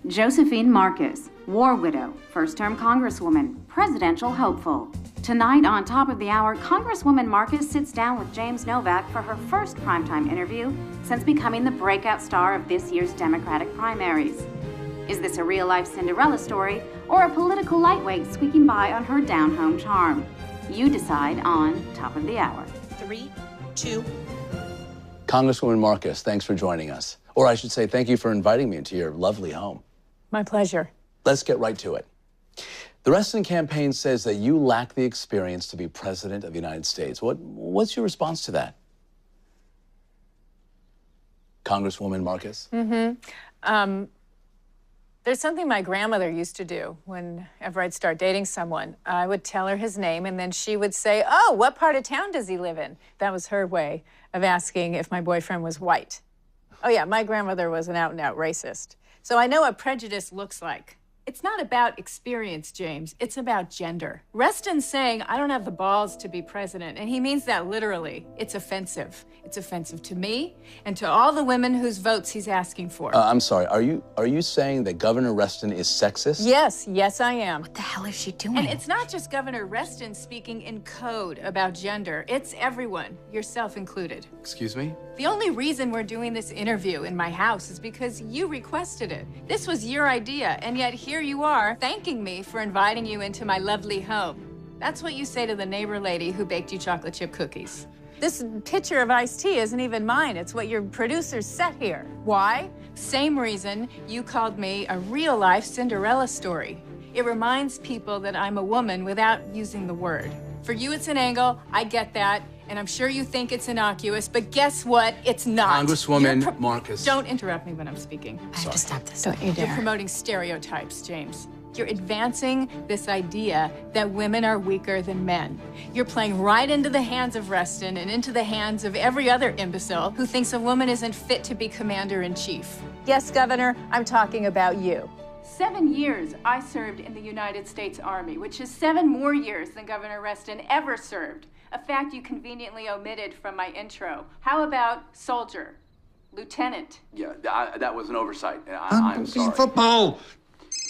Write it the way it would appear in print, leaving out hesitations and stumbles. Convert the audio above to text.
Josephine Marcus, war widow, first-term Congresswoman, presidential hopeful. Tonight on Top of the Hour, Congresswoman Marcus sits down with James Novak for her first primetime interview since becoming the breakout star of this year's Democratic primaries. Is this a real-life Cinderella story or a political lightweight squeaking by on her down-home charm? You decide on Top of the Hour. 3, 2. Congresswoman Marcus, thanks for joining us. Or I should say, thank you for inviting me into your lovely home. My pleasure. Let's get right to it. The Reston campaign says that you lack the experience to be president of the United States. What's your response to that? Congresswoman Marcus? There's something my grandmother used to do whenever I'd start dating someone. I would tell her his name, and then she would say, "Oh, what part of town does he live in?" That was her way of asking if my boyfriend was white. Oh yeah, my grandmother was an out-and-out racist. So I know what prejudice looks like. It's not about experience, James. It's about gender. Reston's saying, I don't have the balls to be president, and he means that literally. It's offensive. It's offensive to me and to all the women whose votes he's asking for. I'm sorry, are you saying that Governor Reston is sexist? Yes, I am. What the hell is she doing? And it's not just Governor Reston speaking in code about gender. It's everyone, yourself included. Excuse me? The only reason we're doing this interview in my house is because you requested it. This was your idea, and yet here you are thanking me for inviting you into my lovely home. That's what you say to the neighbor lady who baked you chocolate chip cookies. This pitcher of iced tea isn't even mine. It's what your producers set here. Why? Same reason you called me a real-life Cinderella story. It reminds people that I'm a woman without using the word. For you, it's an angle. I get that. And I'm sure you think it's innocuous, but guess what? It's not. Congresswoman Marcus. Don't interrupt me when I'm speaking. I have to stop this. Don't you dare. You're promoting stereotypes, James. You're advancing this idea that women are weaker than men. You're playing right into the hands of Reston and into the hands of every other imbecile who thinks a woman isn't fit to be commander-in-chief. Yes, Governor, I'm talking about you. 7 years I served in the United States Army, which is 7 more years than Governor Reston ever served. A fact you conveniently omitted from my intro. How about soldier, lieutenant? Yeah, that was an oversight. I'm sorry. Unbelievable!